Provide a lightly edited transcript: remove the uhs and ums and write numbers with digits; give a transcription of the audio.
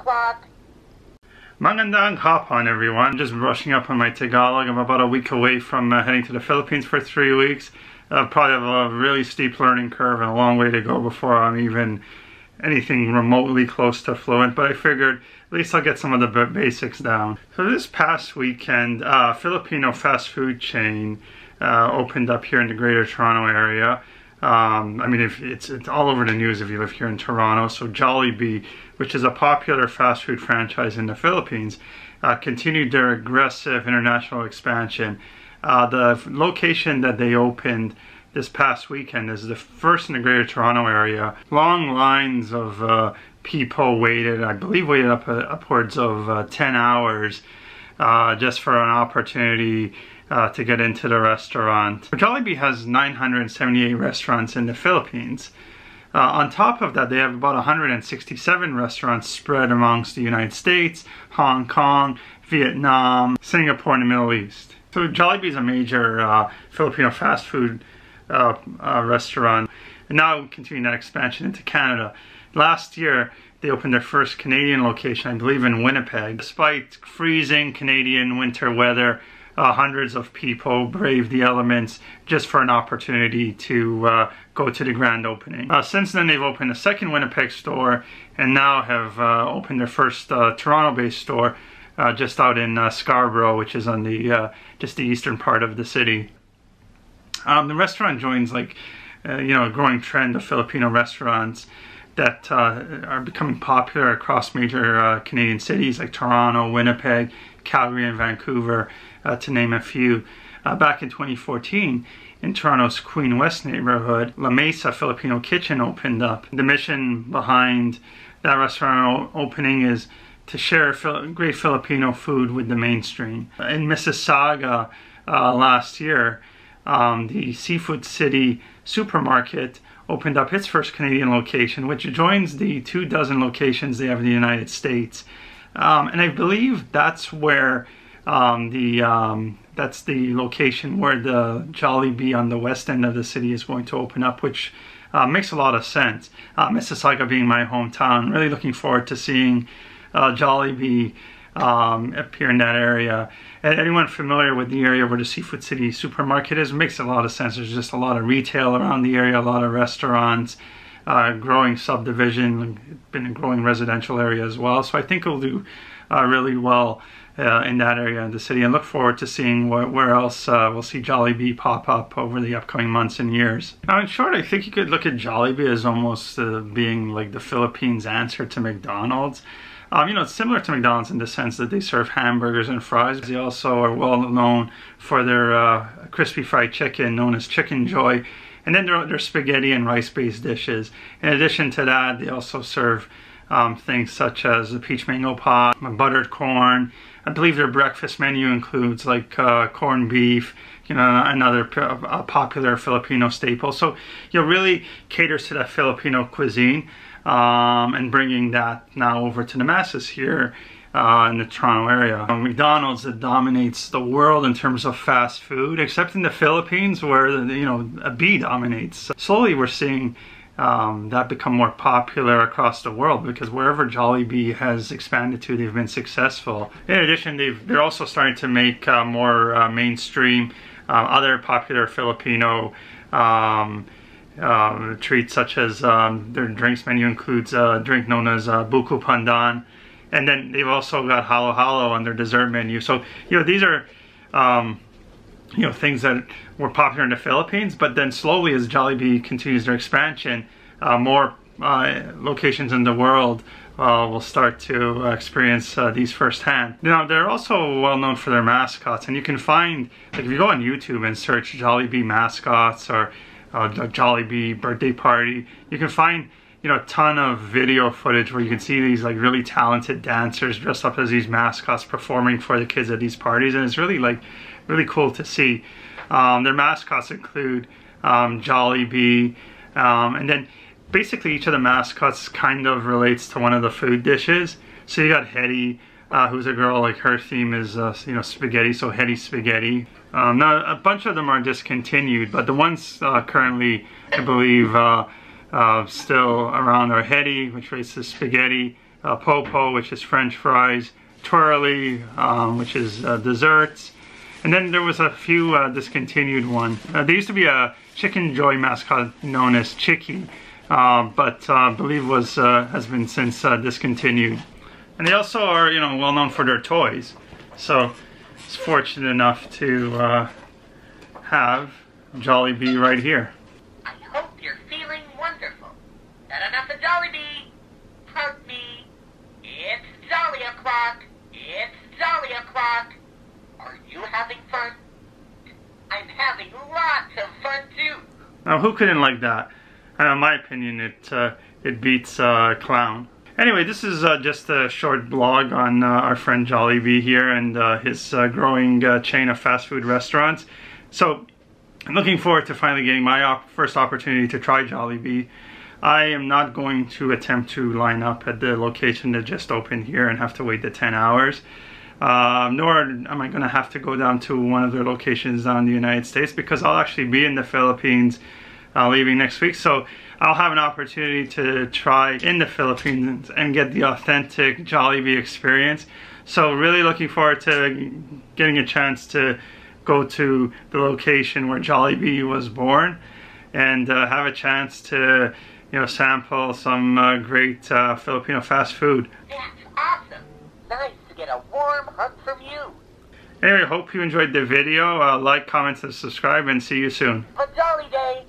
robot. Magandang hapon, everyone. Just brushing up on my Tagalog. I'm about a week away from heading to the Philippines for 3 weeks. Probably have a really steep learning curve and a long way to go before I'm even anything remotely close to fluent, but I figured at least I'll get some of the basics down. So this past weekend, Filipino fast food chain opened up here in the Greater Toronto area. I mean, it's all over the news if you live here in Toronto. So Jollibee, which is a popular fast food franchise in the Philippines, continued their aggressive international expansion. The location that they opened this past weekend is the first in the Greater Toronto area. Long lines of people waited, I believe waited upwards of 10 hours just for an opportunity to get into the restaurant. Jollibee has 978 restaurants in the Philippines. On top of that, they have about 167 restaurants spread amongst the United States, Hong Kong, Vietnam, Singapore, and the Middle East. So Jollibee is a major Filipino fast food restaurant, and now continuing that expansion into Canada. Last year, they opened their first Canadian location, I believe in Winnipeg. Despite freezing Canadian winter weather, hundreds of people braved the elements just for an opportunity to go to the grand opening. Since then, they've opened a second Winnipeg store and now have opened their first Toronto-based store just out in Scarborough, which is on the just the eastern part of the city. The restaurant joins a growing trend of Filipino restaurants that are becoming popular across major Canadian cities like Toronto, Winnipeg, Calgary, and Vancouver, to name a few. Back in 2014, in Toronto's Queen West neighborhood, La Mesa Filipino Kitchen opened up. The mission behind that restaurant opening is to share great Filipino food with the mainstream. In Mississauga last year, the Seafood City supermarket opened up its first Canadian location, which joins the 24 locations they have in the United States. And I believe that's where that's the location where the Jollibee on the west end of the city is going to open up, which makes a lot of sense. Mississauga being my hometown, really looking forward to seeing Jollibee appear in that area. And anyone familiar with the area where the Seafood City supermarket is, makes a lot of sense. There's just a lot of retail around the area, a lot of restaurants, growing subdivision, been a growing residential area as well. So I think it'll do really well in that area of the city, and look forward to seeing where else we'll see Jollibee pop up over the upcoming months and years. Now, in short, I think you could look at Jollibee as almost being like the Philippines' answer to McDonald's. It's similar to McDonald's in the sense that they serve hamburgers and fries. They also are well known for their crispy fried chicken, known as Chicken Joy, and then their spaghetti and rice-based dishes. In addition to that, they also serve things such as the peach mango pie, buttered corn. I believe their breakfast menu includes like corned beef, another popular Filipino staple. So, really caters to that Filipino cuisine, and bringing that now over to the masses here in the Toronto area. McDonald's, that dominates the world in terms of fast food, except in the Philippines where a B dominates. Slowly, we're seeing that become more popular across the world, because wherever Jollibee has expanded to, they've been successful. In addition, they're also starting to make more mainstream other popular Filipino treats, such as their drinks menu includes a drink known as Buko Pandan, and then they've also got Halo Halo on their dessert menu. So these are things that were popular in the Philippines, but then slowly, as Jollibee continues their expansion, more locations in the world will start to experience these firsthand. Now, they're also well known for their mascots, and you can find, like, if you go on YouTube and search Jollibee mascots or Jollibee birthday party, you can find a ton of video footage where you can see these really talented dancers dressed up as these mascots performing for the kids at these parties, and it's really cool to see. Their mascots include Jollibee, and then basically each of the mascots kind of relates to one of the food dishes. So you got Hetty, who's a girl, like her theme is spaghetti, so Hetty Spaghetti. Now a bunch of them are discontinued, but the ones currently, I believe, still around are Hetty, which relates to spaghetti, Popo, which is French fries, twirly, which is desserts. And then there was a few discontinued ones. There used to be a Chicken Joy mascot known as Chicky, but I believe has been since discontinued. And they also are, you know, well known for their toys. So it's fortunate enough to have Jollibee right here. I hope you're feeling wonderful. Not enough of Jollibee. Hug me. It's Jolly o'clock. It's Jolly o'clock. Are you having fun? I'm having lots of fun too. Now, who couldn't like that? And in my opinion, it beats Clown. Anyway, this is just a short blog on our friend Jollibee here and his growing chain of fast food restaurants. So, I'm looking forward to finally getting my first opportunity to try Jollibee. I am not going to attempt to line up at the location that just opened here and have to wait the 10 hours. Nor am I going to have to go down to one of their locations down in the United States, because I'll actually be in the Philippines leaving next week. So I'll have an opportunity to try in the Philippines and get the authentic Jollibee experience. So really looking forward to getting a chance to go to the location where Jollibee was born and have a chance to, you know, sample some great Filipino fast food. That's awesome. Nice to get a warm hug from you. Anyway, hope you enjoyed the video. Like, comment, and subscribe, and see you soon. A jolly day.